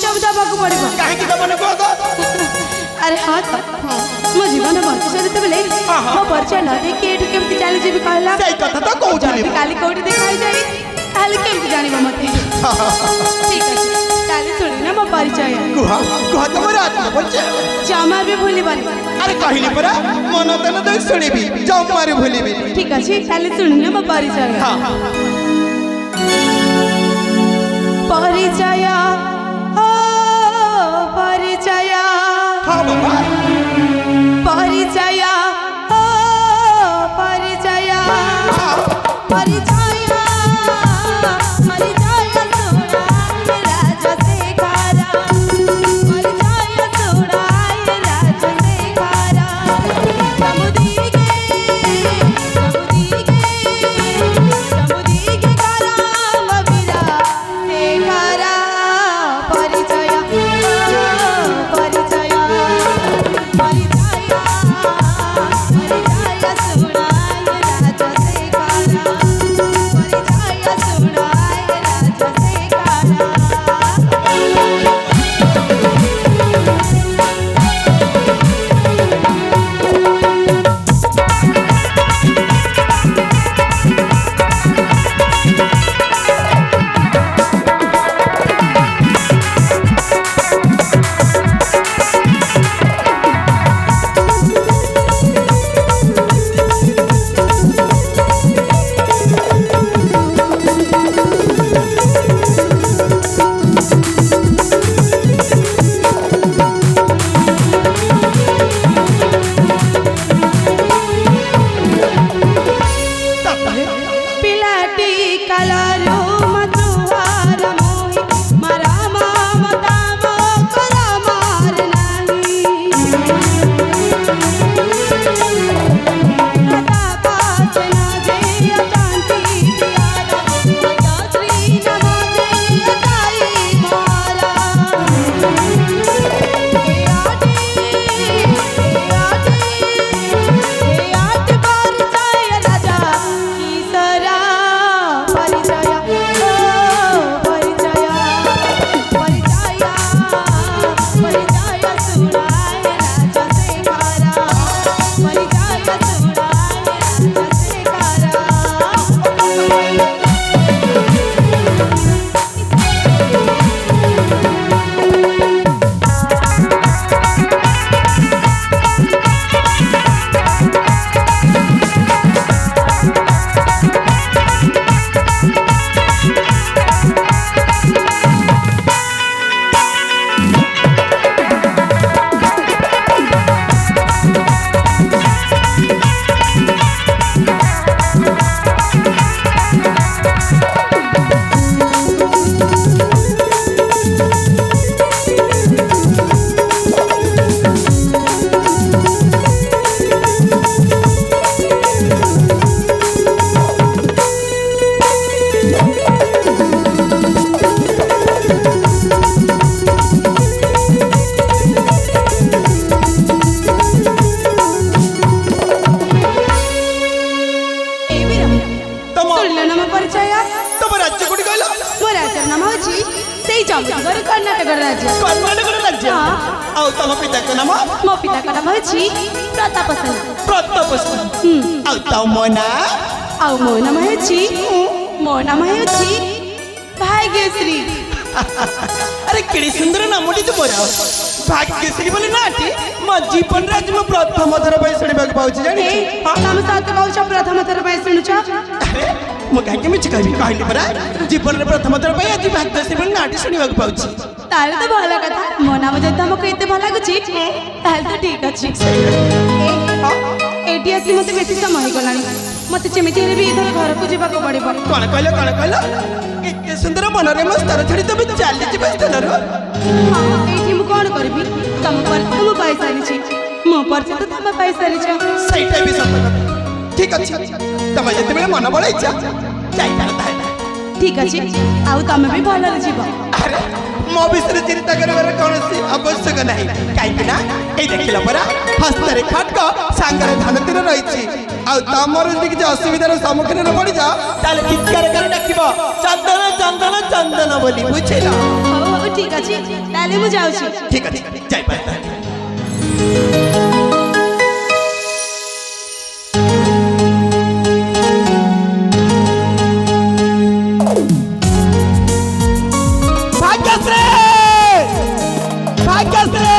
सब दबाक पड़ो कहीं दबन को अरे हाँ तो मो जीवन बंची सहित बेले मो परिचय न देखी एठी केमती चली जीवी कहला सही कथा तो कहूली काली कोठी देखाई जाई ताले केमती जानिबो मते ठीक अछि काली सुनी ना मो परिचय कुहा कुहा तमर आत्मा परिचय जमा भी भूलिबानी अरे कहली परा मन तन दे सुनिबी जमा रे भूलिबी ठीक अछि काली सुनी ना मो परिचय हां परिचय ओ परिचय हां बाबा परिचय ओ परिचय परिचय कर्नाटक राज्य आउ तम पिता के नाम मो पिता का नाम अछि प्रताप सेन आउ तम मोना आउ मो नाम अछि भाग्यश्री अरे केड़ी सुंदर नामटी तुमर भाग्यश्री बोले नाटी म जीवन राज म प्रथम थर पे सुनिबा पाउछि जानि हम साथ कहउछ प्रथम थर पे सुनुछ अरे म काहे मिछ कहली परा जीवन रे प्रथम थर पे आज भाग्यश्री बोले नाटी सुनिबा पाउछि ताले तो भला कथा मो नाम जद हमको एते भला गुछि ताले तो ठीक अछि एटी आसी मते बेसी समय गलानी मते चेमिति रे भी इधर घर को जेबा को पड़िबो कोन कहलो एते सुंदर मनरे मस्तर छड़ी तबे चाली जे बस्तन रो हां एठी मु कोन करबी तम पर तुम पैसा रि मो पर तो तम पैसा रि सहीटा भी सत कथा ठीक अछि तम जते बेले मन बळै जा जाई करता है ठीक अछि आउ तम भी भला रे जीबो अरे मो विषय चिंता करबार कोनसी आवश्यक नाही काई बिना ए देखिला परा हस्तरे खटक सांगरे धन तीर रहिछि आ तमर दिक जे असुविधार सम्मुखीन न पड़ी जा ताले चित्कार कर डाकिबो चंदन चंदन चंदन बोली बुझिला ঠিক আছে তাহলে মু যাচ্ছি। ঠিক আছে যাই পারে তাহলে। ভাগ্যশ্রী! ভাগ্যশ্রী!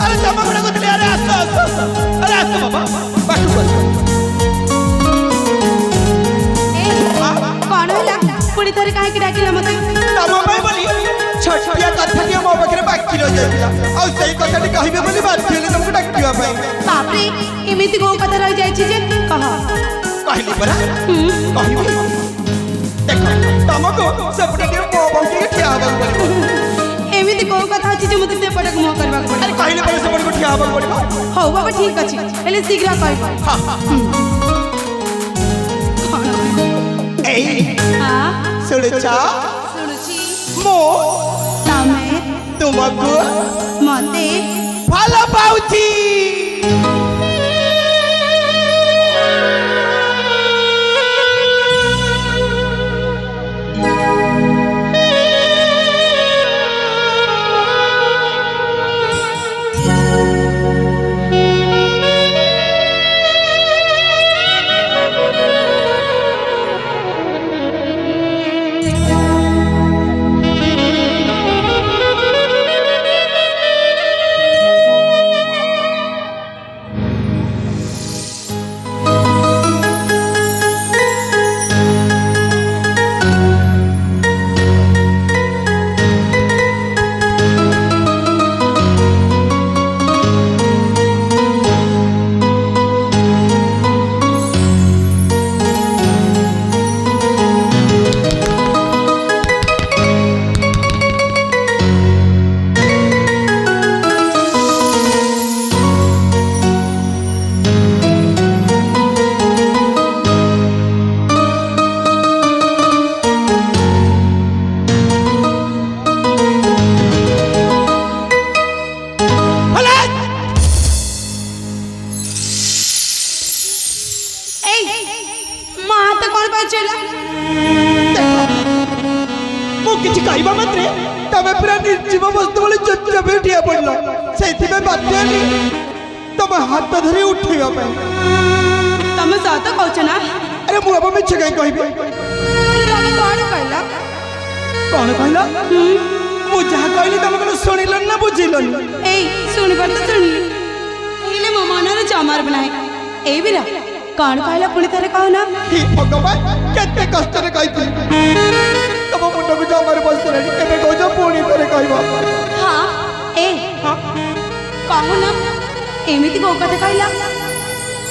আরে জামাগুলো কোথায়? আরে আসো আসো আসো। আরে আসো বাবা বাসু বাসু। କଣ ହେଲା ପୁଣି ଥରେ କାହିଁକି ଡାକିଲା ମତେ? ତମ ପାଇଁ ବୋଲି ଛୋଟିଆ କଥାଟିଏ ମୋ ପାଖରେ ବାକି ରହିଯାଇଥିଲା ଆଉ ସେଇ କଥାଟି କହିବେ ବୋଲି ବାଧ୍ୟ ହେଲେ ତମକୁ ଡାକିବା ପାଇଁ। ବାପରେ ଏମିତି କୋଉ କଥା ରହିଯାଇଛି ଯେ କହ। କହିଲି ପରା କହିବି। ଦେଖ ତମକୁ ସେପଟେ ଟିକେ ମୋ ବଙ୍କିକି ଠିଆ ହେବାକୁ ପଡ଼ିବ। ଏମିତି କୋଉ କଥା ଅଛି ଯେ ମତେ ସେପଟକୁ ମୁହଁ କରିବାକୁ ଆରେ ପଡ଼ିବ? କହିଲେ ପରେ ସେପଟକୁ ଠିଆ ହେବାକୁ ପଡ଼ିବ। ହଉ ବାବା ଠିକ ଅଛି ହେଲେ ଶୀଘ୍ର କହିବ। ହଁ ହଁ ଏଇ ହଁ ଶୁଣୁଛ ଶୁଣୁଛି। ମୁଁ ତମେ ତୁମକୁ ମତେ ଭଲ ପାଉଛି। କିଛି କହିବା ମାତ୍ରେ ତମେ ପୁରା ନିର୍ଜୀବ ବସ୍ତୁ ଭଳି ଚୁପଚାପ ଠିଆ ପଡ଼ିଲ। ସେଇଥିପାଇଁ ବାଧ୍ୟ ହେଲି ତମ ହାତ ଧରି ଉଠେଇବା ପାଇଁ। ତମେ ସତ କହୁଛ ନା? ଆରେ ମୁଁ ଏବେ ମିଛ କାହିଁ କହିବି? ତମେ କଣ କହିଲ? କଣ କହିଲ? ମୁଁ ଯାହା କହିଲି ତମେ କଣ ଶୁଣିଲନି ନା ବୁଝିଲନି? ଏଇ ଶୁଣିବାର ତ ଶୁଣିଲି ହେଲେ ମୋ ମନରେ ଜମାର ବି ନାହିଁ। ଏଇ ବିରା କଣ କହିଲ ପୁଣି ଥରେ କହୁନ? ହେ ଭଗବାନ କେତେ କଷ୍ଟରେ କହିଥିଲି ତମ ମୁଣ୍ଡକୁ ଜମାରେ ବସିଲାଣି। ଏବେ କହୁଛ ପୁଣି ଥରେ କହିବ? ହଁ ଏ କହୁନ ଏମିତି କୋଉ କଥା କହିଲ?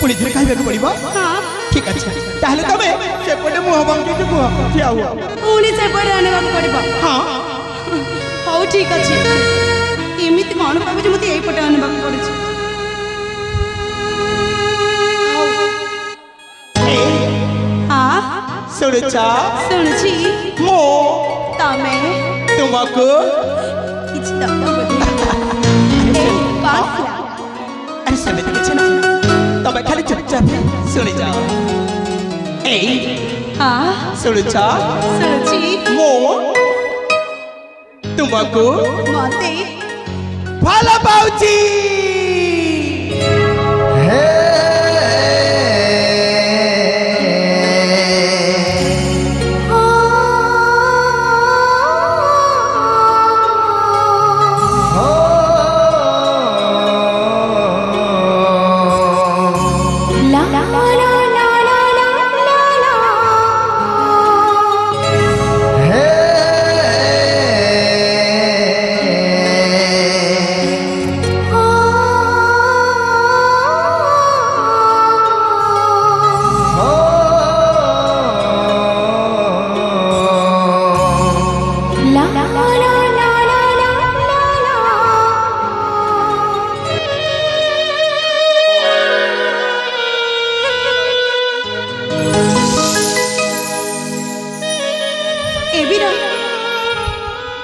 ପୁଣି ଥରେ କହିବାକୁ ପଡ଼ିବ? ହଁ ଠିକ ଅଛି ତାହେଲେ ତମେ ସେପଟେ ମୁହଁ ବଙ୍କିକି କୁହ ଠିଆ ହୁଅ। ପୁଣି ସେପଟେ ଆଣିବାକୁ ପଡ଼ିବ? ହଁ ହଉ ଠିକ ଅଛି। ଏମିତି କଣ କହିବ ଯେ ମତେ ଏଇପଟେ ଆଣିବାକୁ ପଡୁଛି? ହଁ ଶୁଣୁଛ? ଶୁଣୁଛି। ମୁଁ ତମେ ତୁମକୁ କିଛି ଦବ ବୋଧେ? କଣ ଥିଲା? ଆରେ ସେମିତି କିଛି ନାହିଁ ତମେ ଖାଲି ଚୁପଚାପ ଶୁଣିଯାଅ। ଏଇ ହଁ ଶୁଣୁଛ? ଶୁଣୁଛି। ମୁଁ ତୁମକୁ ମତେ ଭଲ ପାଉଛି।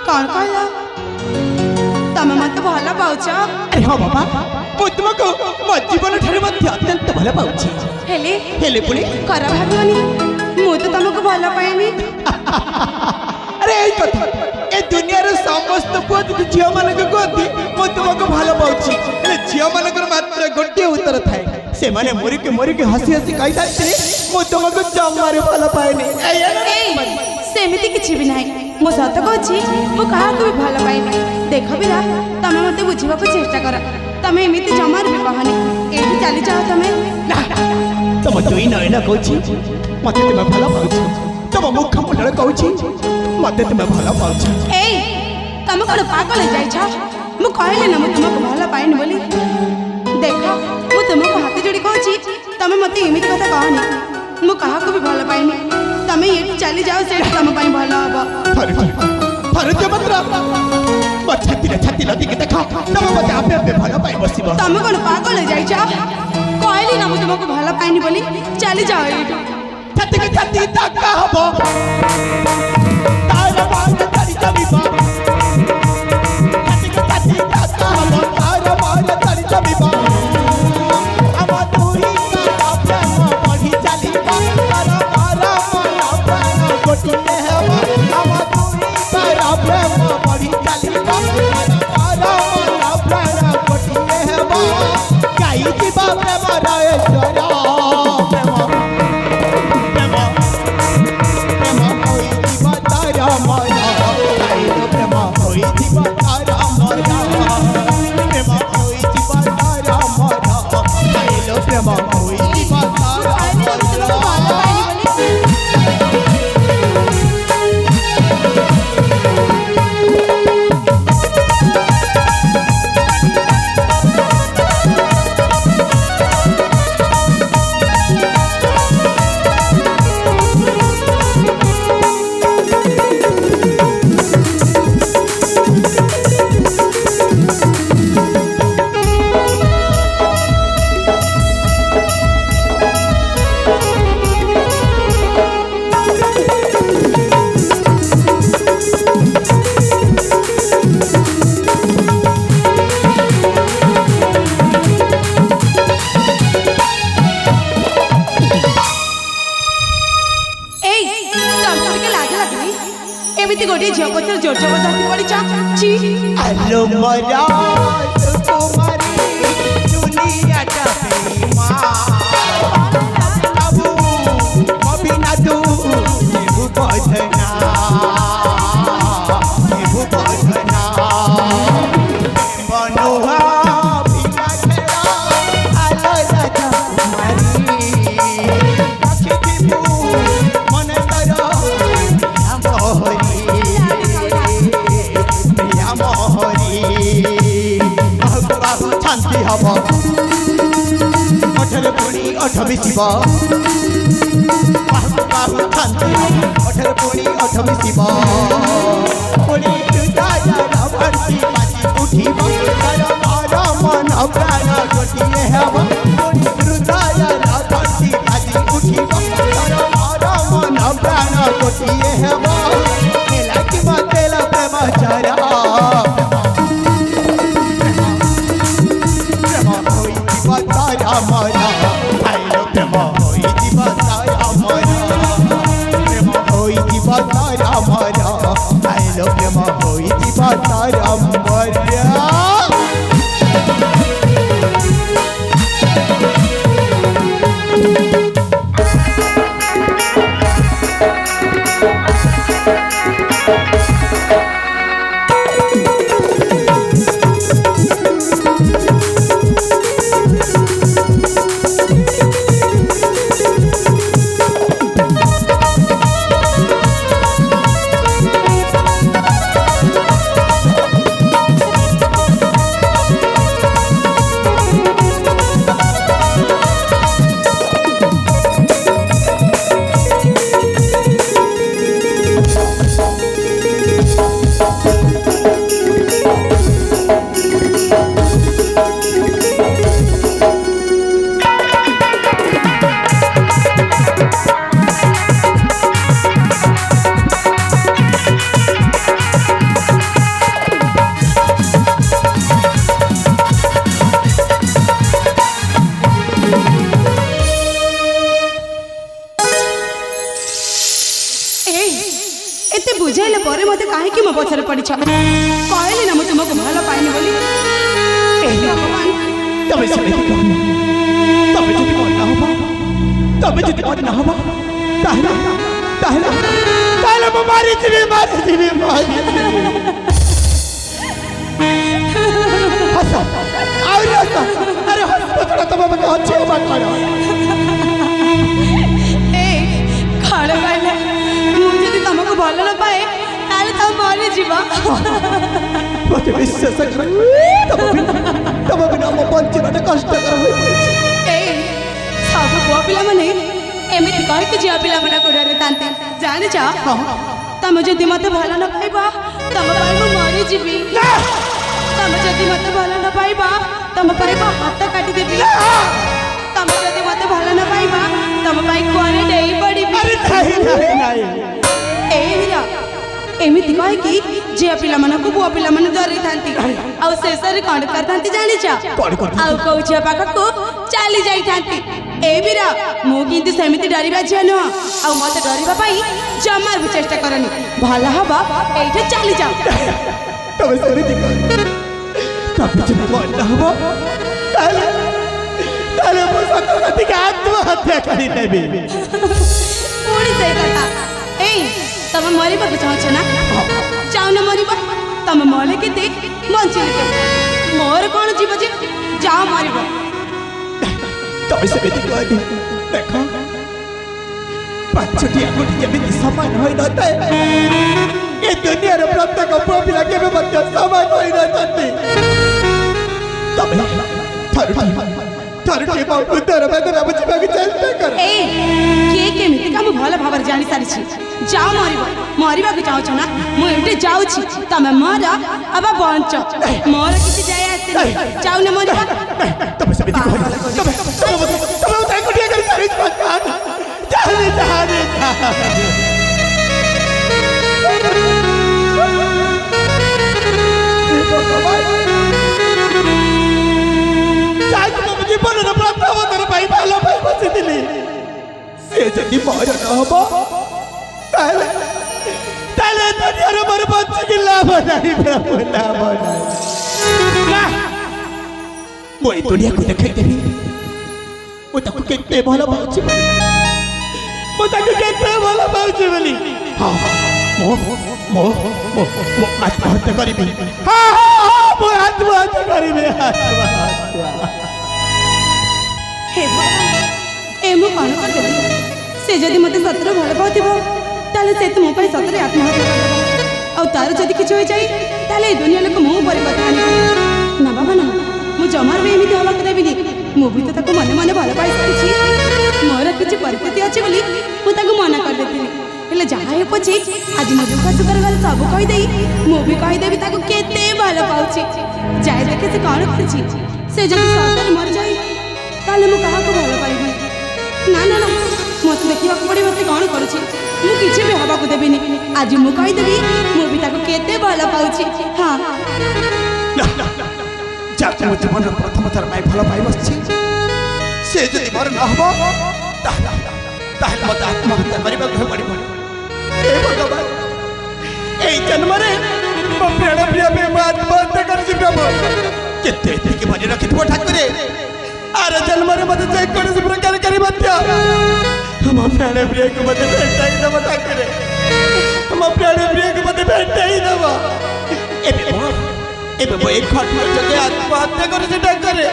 कौन कहला तमे मत भला पाउछ? अरे हाँ बाबा मु तुमको मो जीवन ठारे मध्य अत्यंत भला पाउछि। हेले हेले पुणी कर भागनी मु तो तुमको भला पाएनी। আরে এই কথা এই দুনিয়ার সমস্ত পুଅ যদি ঝিଅ ମାନଙ୍କୁ କୁହନ୍ତି ମୁଁ ତୁମକୁ ଭଲ ପାଉଛି ହେଲେ ଝିଅ ମାନଙ୍କର ମାତ୍ର ଗୋଟିଏ ଉତ୍ତର ଥାଏ ସେମାନେ ମରିକି ମରିକି ହସି ହସି କହିଥାନ୍ତି ମୁଁ ତୁମକୁ ଜମାରୁ ଭଲ ପାଏନି। ସେମିତି କିଛି ବି ନାହିଁ। ମୁଁ ସତ କହୁଛି ମୁଁ କାହାକୁ ବି ଭଲ ପାଇନି। ଦେଖ ବିରା ତମେ ମତେ ବୁଝିବାକୁ ଚେଷ୍ଟା କର। ତମେ ଏମିତି ଜମାରୁ ବି କହନି। ଏଇଠି ଚାଲିଯାଅ ତମେ। ନା ତମ ଦୁଇ ନୟନ କହୁଛି ମତେ ତୁମେ ଭଲ ପାଉଛ ତମ ମୁଖ ମଣ୍ଡଳ କହୁଛି ମତେ ତୁମେ ଭଲ ପାଉଛ। ଏଇ ତମେ କ'ଣ ପାଗଳ ଯାଇଛ? ମୁଁ କହିଲି ନା ମୁଁ ତୁମକୁ ଭଲ ପାଇନି ବୋଲି। ଦେଖ ମୁଁ ତୁମକୁ ହାତ ଯୋଡ଼ି କହୁଛି ତମେ ମତେ ଏମିତି କଥା କହନି। ମୁଁ କାହାକୁ ବି ଭଲ ପାଇନି। ତମେ ଏଇଠି ଚାଲିଯାଅ ସେଇଠି ତମ ପାଇଁ ଭଲ ହବ। ମୋ ଛାତିରେ ଛାତି ଲଦିକି ଦେଖ ତମେ ମତେ ଆପେ ଆପେ ଭଲ ପାଇ ବସିବ। ତମେ କ'ଣ ପାଗଳ ଯାଇଛ? କହିଲି ନା ମୁଁ ତୁମକୁ ଭଲ ପାଇନି ବୋଲି। ଚାଲିଯାଅ ଏଇଠୁ। ଛାତିକି ଛାତି ଧକ୍କା ହବ ତାର ମାନ ଧରି ଚାଲିବ। ଛାତିକି ଛାତି ଧକ୍କା ହବ ତାର ମାନ ଧରି ଚାଲିବ। ଆମ ଦୁଇ ପ୍ରେମ ବଢ଼ି ଚାଲିବ ତାର ମାର ମନ ପ୍ରାଣ ଗୋଟିଏ ହେବ। ଆମ ଦୁଇ ପ୍ରେମ ବଢ଼ି ଚାଲିବ ତାର ମାର ମନ ପ୍ରାଣ ଗୋଟିଏ ହେବ। ଗାଇ ଯିବ ପ୍ରେମର ଈଶ୍ୱର गोटे झील पचर जोर जबरदस्ती पड़ी आलो मरा कुमारी दुनिया मिसिब बाहु बाहु शांति अठर पुणी अठ मिसिब पुणी हृदयर भर्ती बाजी उठिब तार मार मन प्राण गोटिए हेब पुणी हृदयर भर्ती बाजी उठिब तार मार मन प्राण गोटिए हेब लागिब तेल प्रेम चरा प्रेम होइब तार मरा प्रेम होइब तारा मरा आइलो प्रेम होइब तारा मरा। କାହିଁକି ମୋ ପଛରେ ପଡ଼ିଛ? କହିଲି ନା ମୁଁ ତୁମକୁ ଭଲ ପାଇନି ବୋଲି। ଭଗବାନ, ତମେ ସେମିତି କହିବ। ତମେ ଯଦି ମରି ନ ହବ, ତମେ ଯଦି ମରି ନ ହବ, ତାହେଲେ ତାହେଲେ ତାହେଲେ ମୁଁ ମାରିଯିବି। ହସ, ଆହୁରି ହସ। ଆରେ ହସିବ ଛଡ଼ା ତମ ପାଖେ ଅଛି ବା କ'ଣ? କଣ କହିଲ? ମୁଁ ଯଦି ତମକୁ ଭଲ ନ ପାଏ ତାହେଲେ ତମେ ମରିଯିବ। ମୋତେ ବିଶ୍ୱାସ କର, ତମ ବିନା ମୋ ବଞ୍ଚିବାଟା କଷ୍ଟକର ହୋଇପଡ଼ିଛି। ସବୁ ପୁଅ ପିଲାମାନେ ଏମିତି କହିକି ଝିଅ ପିଲାମାନେ ଗୋଡ଼ରେ ଥାନ୍ତି ଜାଣିଛ? ତମେ ଯଦି ମତେ ଭଲ ନ ପାଇବ ତମ ପାଇଁ ମୁଁ ମରିଯିବି। ତମେ ଯଦି ମତେ ଭଲ ନ ପାଇବ ତମ ପାଇଁ ମୁଁ ହାତ କାଟିଦେବି। ତମେ ଯଦି ମତେ ଭଲ ନ ପାଇବ ତମ ପାଇଁ କୁଆଡ଼େ ଡେଇଁ ପଡ଼ିବି। ଏମିତି କହିକି ଝିଅ ପିଲାମାନଙ୍କୁ ପୁଅ ପିଲାମାନେ ଡରେଇଥାନ୍ତି ଆଉ ଶେଷରେ କ'ଣ କରିଥାନ୍ତି ଜାଣିଛ? ଆଉ କୋଉ ଝିଅ ପାଖକୁ ଚାଲି ଯାଇଥାନ୍ତି। ଏ ବୀର, ମୁଁ କିନ୍ତୁ ସେମିତି ଡରିବା ଝିଅ ନୁହଁ। ଆଉ ମତେ ଡରିବା ପାଇଁ ଜମାରୁ ବି ଚେଷ୍ଟା କରନି। ଭଲ ହବ ଏଇଠି ଚାଲିଯାଅ। ତମେ ସେମିତି କର। ତମେ ଯଦି ମରି ନ ହବ ତାହେଲେ ତାହେଲେ ମୁଁ ସତକତିକି ଆତ୍ମହତ୍ୟା କରିନେବି। ପୁଣି ସେଇ କଥା। ତମେ ମରିବାକୁ ଚାହୁଁଛ ନା? ଚାହୁଁନ ମରିବ? ତମେ ମଲେ କେତେ ବଞ୍ଚିଲେ କେତେ? ମୋର କ'ଣ ଯିବ ଯେ? ଯାଅ ମରିବ। ତମେ ସେମିତି କହିବି। ଦେଖ, ପାଞ୍ଚଟି ଆଙ୍ଗୁଠି ଯେମିତି ସମାନ ହୋଇନଥାଏ, ଏ ଦୁନିଆର ପ୍ରତ୍ୟେକ ପୁଅ ପିଲା କେବେ ମଧ୍ୟ ସମାନ ହୋଇନଥାନ୍ତି। ତମେ ଥରୁଟିଏ ମୋ ହୃଦୟର ବେଦନା ବୁଝିବାକୁ ଚେଷ୍ଟା କର। କିଏ କେମିତି କାମ ଭଲ ଭାବରେ ଜାଣି ସାରିଛି। ଯାଅ ମରିବ। ମରିବାକୁ ଚାହୁଁଛ ନା? ମୁଁ ଏଠି ଯାଉଛି। ତମେ ମର ଅବା ବଞ୍ଚ, ମୋର କିଛି ଯାଏ ଆସେନି। ଯାଉନ ମରିବ। ତମେ ସେମିତି କହିବ। ତମେ ଆଙ୍ଗୁଠିଏ କରି ଜୀବନର ପ୍ରଥମ ଥର ପାଇଁ ଭଲ ପାଇ ବସିଥିଲି। ସେ ଯଦି ମୋର ନ ହବ ତାହେଲେ ତାହେଲେ ଦୁନିଆର ମୋର ବଞ୍ଚିକି ଲାଭ ନାହିଁ। ମୁଁ ଏ ଦୁନିଆକୁ ଦେଖେଇଦେବି ମୁଁ ତାକୁ କେତେ ଭଲ ପାଉଛି ବୋଲି। ମୁଁ ତାକୁ କେତେ ଭଲ ପାଉଛି ବୋଲି। ମୁଁ ଆତ୍ମହତ୍ୟା କରିବି। ମୁଁ ଆତ୍ମହତ୍ୟା କରିବି। ମୁଁ କ'ଣ କରିଦେବି? ସେ ଯଦି ମୋତେ ସତରେ ଭଲ ପାଉଥିବ ତାହେଲେ ସେ ମୋ ପାଇଁ ସତରେ ଆତ୍ମହତ୍ୟା କରିଦେବ। ଆଉ ତାର ଯଦି କିଛି ହୋଇଯାଏ ତାହେଲେ ଏ ଦୁନିଆ ଲୋକ ମୋ ଉପରେ କଥା ଆଣିବ। ନା ବାବା ନା, ମୁଁ ଜମାରୁ ବି ଏମିତି ହେବାକୁ ଦେବିନି। ମୁଁ ବି ତ ତାକୁ ମନେ ମନେ ଭଲ ପାଇ ସାରିଛି। ମୋର କିଛି ପରିସ୍ଥିତି ଅଛି ବୋଲି ମୁଁ ତାକୁ ମନା କରିଦେଇଥିଲି। ହେଲେ ଯାହା ହେଉ ପଛେ ଆଜି ମୋ ଦୁଃଖ ସୁଖର ଘରେ ସବୁ କହିଦେଇ ମୁଁ ବି କହିଦେବି ତାକୁ କେତେ ଭଲ ପାଉଛି। ଯାଏ ଦେଖେ ସେ କ'ଣ କରୁଛି। ସେ ଯଦି ସତରେ ମରିଯାଏ ତାହେଲେ ମୁଁ କାହାକୁ ଭଲ ପାଇବି? ନା ନା ନା, ମୋତେ ଦେଖିବାକୁ ପଡ଼ିବ ସେ କ'ଣ କରୁଛି। ମୁଁ କିଛି ବି ହେବାକୁ ଦେବିନି। ଆଜି ମୁଁ କହିଦେବି ମୁଁ ବି ତାକୁ କେତେ ଭଲ ପାଉଛି। ହଁ, ଯାକୁ ମୋ ଜୀବନର ପ୍ରଥମ ଥର ପାଇଁ ଭଲ ପାଇ ବସିଛି, ସେ ଯଦି ମୋର ନ ହବ ତାହେଲେ ମୋତେ ଆତ୍ମହତ୍ୟା କରିବାକୁ ପଡ଼ିବ। ଏ ଭଗବାନ, এই জন্মরে ମୋ ପ୍ରାଣ ପ୍ରିୟ ପାଇଁ ମୁଁ ଆତ୍ମହତ୍ୟା କରିଛି ପ୍ରଭୁ। କେତେ ଏତିକି ମନେ ରଖିଥିବ ଠାକୁରେ, ଆର ଜନ୍ମରେ ମୋତେ ଯେକୌଣସି ପ୍ରକାର କରି ମଧ୍ୟ ମୋ ପ୍ରାଣ ପ୍ରିୟକୁ ମୋତେ ଭେଟାଇ ଦେବ ଠାକୁରେ। ମୋ ପ୍ରାଣ ପ୍ରିୟକୁ ମୋତେ ଭେଟାଇ ଦେବ। ଏବେ ମୁଁ ଏ ଖଟକ ଯୋଗେ ଆତ୍ମହତ୍ୟା କରୁଛି ଠାକୁରେ।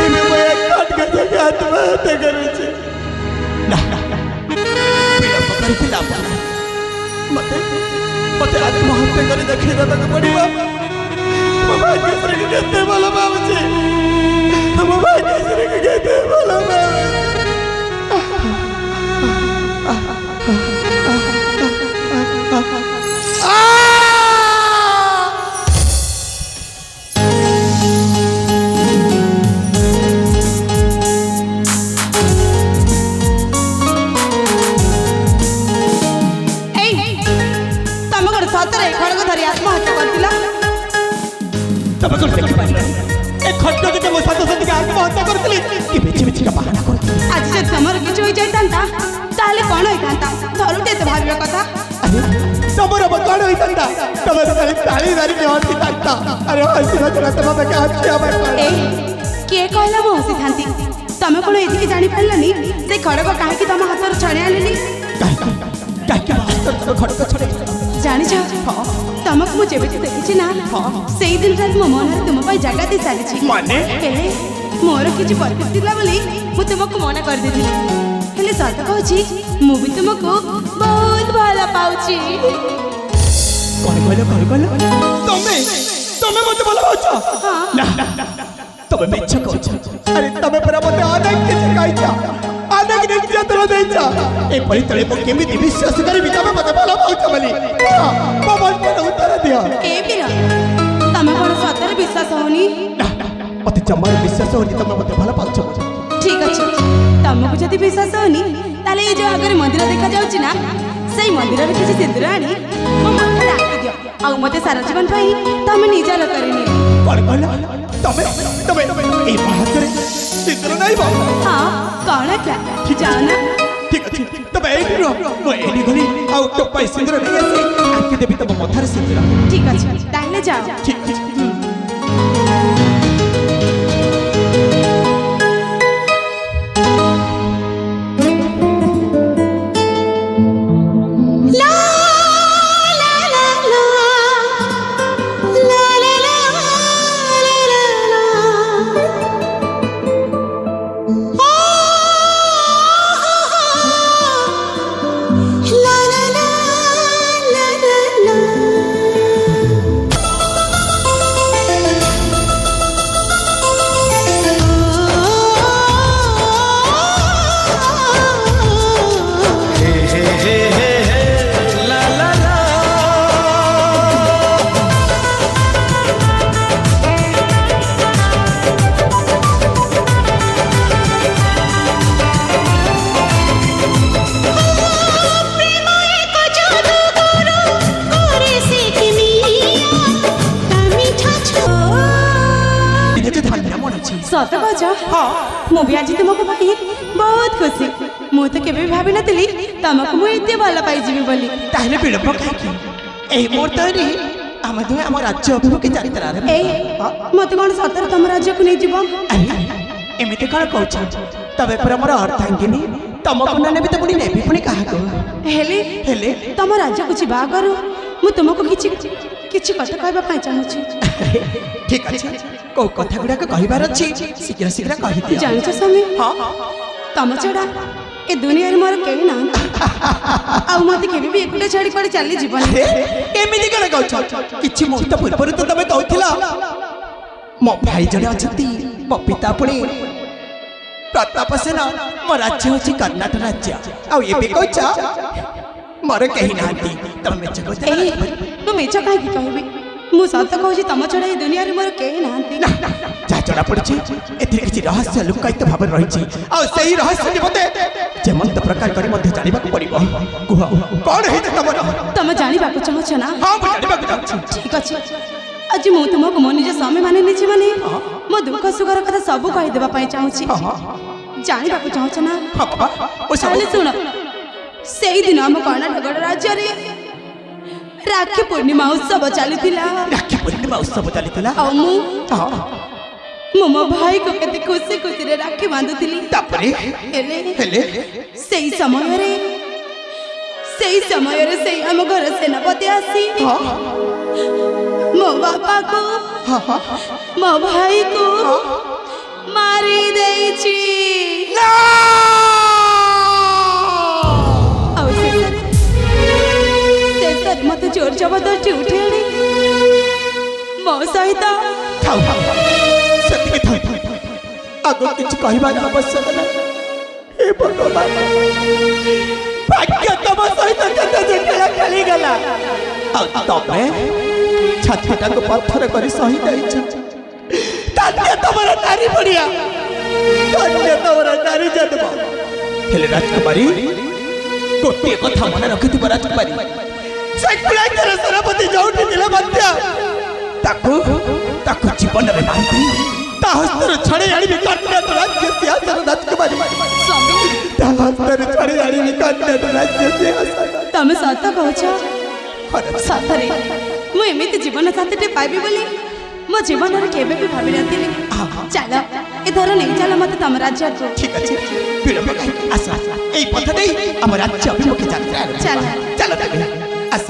ଏବେ ମୁଁ ଏ ଖଟକ ଯୋଗେ ଆତ୍ମହତ୍ୟା କରୁଛି। ନା ବିଳମ୍ବ କରିକି ଲାଭ ନାହିଁ। ମୋତେ ଆତ୍ମହତ୍ୟା କରି ଦେଖେଇ ଦେବାକୁ ପଡ଼ିବ। ମୋ ଭାଗ୍ୟଶ୍ରୀକୁ କେତେ ଭଲ ପାଉଛି। ମୋ ଭାଗ୍ୟଶ୍ରୀକୁ କେତେ ଭଲ ପାଉଛି। ଆଜି ଯଦି ତମର କିଛି ହୋଇଯାଇଥାନ୍ତା ତାହେଲେ କ'ଣ ହୋଇଥାନ୍ତା? ଧରୁଟେ ଏତେ ଭାବିବା କଥା। ତମର କଣ ହୋଇଥାନ୍ତା? ତମେ ତ ଖାଲି ତାଳି ଧରିକି ହସିଥାନ୍ତା। ଆରେ ହସିବା ଛଡ଼ା ତମ ପାଖେ ହସିବା ପାଇଁ କଣ? ଏ କିଏ କହିଲା ମୁଁ ହସିଥାନ୍ତି? ତମେ କଣ ଏତିକି ଜାଣିପାରିଲନି ସେ ଖଡ଼କ କାହିଁକି ତମ ହାତରୁ ଛଡ଼େଇ ଆଣିଲି? କାହିଁକି ମୋ ହାତରୁ ତମ ଖଡ଼କ ଛଡ଼େଇ? ଜାଣିଛ ତମକୁ ମୁଁ ଯେବେଠୁ ଦେଖିଛି ନା ସେଇ ଦିନଠାରୁ ମୋ ମନରେ ତୁମ ପାଇଁ ଜାଗା ଦେଇ ସାରିଛି। ମାନେ? ହେଲେ ମୋର କିଛି ପରିସ୍ଥିତି ଥିଲା ବୋଲି ମୁଁ ତୁମକୁ ମନା କରିଦେଇଥିଲି। ହେଲେ ସତ କହୁଛି ମୁଁ ବି ତୁମକୁ ବହୁତ ଭଲ ପାଉଛି। କଣ କହିଲ? ତମେ ମତେ ଭଲ ପାଉଛ? ନା ତମେ ମିଛ କହୁଛ। ଆରେ ତମେ ପରା ମତେ ଅନେକ କିଛି କହିଛ, ଅନେକ ନିର୍ଯାତନା ଦେଇଛ। ଏପରି ତଳେ ମୁଁ କେମିତି ବିଶ୍ୱାସ କରିବି ତମେ ମତେ ଭଲ ପାଉଛ ବୋଲି? ମୋ ପ୍ରଶ୍ନର ଉତ୍ତର ଦିଅ। ଏ ବୀର ତମେ କଣ ସତରେ ବିଶ୍ୱାସ ହଉନି? ନା ମତେ ଜମାରୁ ବିଶ୍ୱାସ ହଉନି ତମେ ମତେ ଭଲ ପାଉଛ ବୋଲି। ଠିକ ଅଛି ତମକୁ ଯଦି ବିଶ୍ୱାସ ହଉନି ତାହେଲେ ଏଇ ଯୋଉ ଆଗରେ ମନ୍ଦିର ଦେଖାଯାଉଛି ନା ସେଇ ମନ୍ଦିରରେ କିଛି ସିନ୍ଦୁର ଆଣି ମୋ ମାথাରେ ଆଙ୍କି ଦିଅ ଆଉ ମତେ ସାରା ଜୀବନ ପାଇଁ ତମେ ନିଜର କରିନି। କଣ କହିଲ? ତମେ ଏଇ ହାତରେ ସିନ୍ଦୁର ନାଇବ? ହଁ କଣ ଯାଅ ନା। ଠିକ ଅଛି ତମେ ଏଇଠି ରୁହ, ମୁଁ ଏଇଠି ଗଲି ଆଉ ତୋ ପାଇଁ ସିନ୍ଦୁର ନେଇ ଆସି ଆଙ୍କି ଦେବି ତମ ମଥାରେ ସିନ୍ଦୁର। ଠିକ ଅଛି ତାହେଲେ ଯାଅ। ଠିକ ଅଛି। ସତ କହୁଛ? ମୁଁ ବି ଆଜି ତୁମକୁ ପାଇ ବହୁତ ଖୁସି। ମୁଁ ତ କେବେ ବି ଭାବିନଥିଲି ତମକୁ ମୁଁ ଏତେ ଭଲ ପାଇଯିବି ବୋଲି। ତାହେଲେ ବିଳମ୍ବ କାହିଁକି? ଏହି ମୁହୂର୍ତ୍ତରେ ଆମେ ଦୁହେଁ ଆମ ରାଜ୍ୟ ଅଭିମୁଖୀ ଯାତ୍ରାରେ। ଏଇ ମତେ କଣ ସତରେ ତମ ରାଜ୍ୟକୁ ନେଇଯିବ? ଆରେ ଏମିତି କଣ କହୁଛ? ତମେ ପରା ମୋର ଅର୍ଦ୍ଧାଙ୍ଗିନୀ, ତମକୁ ନ ନେବି ତ ପୁଣି ନେବି ପୁଣି କାହାକୁ? ହେଲେ ତମ ରାଜ୍ୟକୁ ଯିବା ଆଗରୁ ମୁଁ ତୁମକୁ କିଛି କଥା କହିବା ପାଇଁ ଚାହୁଁଛି। ଠିକ ଅଛି, କୋଉ କଥା ଗୁଡାକ କହିବାର ଅଛି ଶୀଘ୍ର କହିଦିଅ। ଜାଣିଛ ସ୍ୱାମୀ, ତମ ଛଡା ଏ ଦୁନିଆରେ ମୋର କେହି ନାହାନ୍ତି ଆଉ ମତେ କେବେ ବି ଏକୁଟିଆ ଛାଡି କୁଆଡେ ଚାଲି ଯିବନି। ଏମିତି କଣ କହୁଛ? କିଛି ମୁହୂର୍ତ୍ତ ପୂର୍ବରୁ ତ ତମେ କହୁଥିଲ ମୋ ଭାଇ ଜଣେ ଅଛନ୍ତି, ମୋ ପିତା ପୁଣି ପ୍ରତାପ ସେନ, ମୋ ରାଜ୍ୟ ହଉଛି କର୍ଣ୍ଣାଟକ ରାଜ୍ୟ, ଆଉ ଏବେ କହୁଛ ମୋର କେହି ନାହାନ୍ତି। ତମେ ମିଛ କହୁଛ? ମୁଁ ମିଛ କାହିଁକି କହିବି? ମୁଁ ସତ କହୁଛି ତମ ଛଡା ଏ ଦୁନିଆରେ ମୋର କେହି ନାହାନ୍ତି। ଯାହା ଜଣା ପଡୁଛି ଏଥିରେ କିଛି ରହସ୍ୟ ଲୁକାୟିତ ଭାବରେ ରହିଛି, ଆଉ ସେଇ ରହସ୍ୟଟି ମତେ ଯେମନ୍ତ ପ୍ରକାର କରି ମଧ୍ୟ ଜାଣିବାକୁ ପଡିବ। କୁହ କଣ ହେଇଛି ତମର? ତମେ ଜାଣିବାକୁ ଚାହୁଁଛ ନା? ହଁ ମୁଁ ଜାଣିବାକୁ ଚାହୁଁଛି। ଠିକ ଅଛି, ଆଜି ମୁଁ ତୁମକୁ ମୋ ନିଜ ସ୍ୱାମୀ ମାନେ ନେଇଛି ମାନେ ମୋ ଦୁଃଖ ସୁଖର କଥା ସବୁ କହିଦେବା ପାଇଁ ଚାହୁଁଛି। ଜାଣିବାକୁ ଚାହୁଁଛ ନା? ତାହେଲେ ଶୁଣ, ସେଇଦିନ ଆମ କର୍ଣ୍ଣାଟକ ରାଜ୍ୟରେ ରାକ୍ଷୀ ପୂର୍ଣ୍ଣିମା ଉତ୍ସବ ଚାଲିଥିଲା। ରାକ୍ଷୀ ପୂର୍ଣ୍ଣିମା ଉତ୍ସବ ଚାଲିଥିଲା ଆଉ ମୁଁ ମୋ ଭାଇକୁ କେତେ ଖୁସି ଖୁସିରେ ରାକ୍ଷୀ ବାନ୍ଧୁଥିଲି। ତାପରେ ହେଲେ ସେଇ ସମୟରେ ସେଇ ଆମ ଘର ସେନାପତି ଆସି ମୋ ବାପାକୁ ମୋ ଭାଇକୁ ମାରି ଦେଇଛି। ଆଉ ଶେଷରେ ମତେ ଜୋର ଜବରଦସ୍ତି ଉଠେଇ ଆଣି ମୋ ସହିତ ଆଗ କିଛି କହିବାର ଆବଶ୍ୟକ ନାହିଁ। ଏ ଭଗବାନ, ଭାଗ୍ୟ ତମ ସହିତ କେତେ ଯେ ଖେଳ ଖେଳିଗଲା, ଆଉ ତମେ ଛାତିଟାକୁ ପଥର କରି ସହି ଯାଇଛ। ତାନ୍ୟ ତମର ନାରୀ ପଡ଼ିଆ, ତାନ୍ୟ ତମର ନାରୀ ଜନ୍ମ। ହେଲେ ରାଜକୁମାରୀ, ଗୋଟିଏ କଥା ମନେ ରଖିଥିବ ରାଜକୁମାରୀ, ସେ କୁଳାଙ୍ଗର ସେନାପତି ଯୋଉଠି ଥିଲେ ମଧ୍ୟ ତାକୁ ଜୀବନରେ ବାନ୍ଧି ତା ହସ୍ତରୁ ଛଡ଼େଇ ଆଣିବି କର୍ଣ୍ଣାଟକ ରାଜ୍ୟ ସିଂହାସନ। ରାଜକୁମାରୀ, ତା ହସ୍ତରୁ ଛଡ଼େଇ ଆଣିବି କର୍ଣ୍ଣାଟକ ରାଜ୍ୟ ସିଂହାସନ। ତମେ ସତ କହୁଛ? ସତରେ ମୁଁ ଏମିତି ଜୀବନ ସାଥୀଟେ ପାଇବି ବୋଲି ମୋ ଜୀବନରେ କେବେ ବି ଭାବିନଥିଲି। ଚାଲ ଏଥର ନେଇ ଚାଲ ମତେ ତମ ରାଜ୍ୟକୁ। ঠিক আছে বিলম্ব কাহিঁকি আস এই পথ দেই আমার রাজ্য অভিমুখে যাত্রা আরম্ভ। চাল। চলো তবে আস।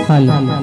हेलो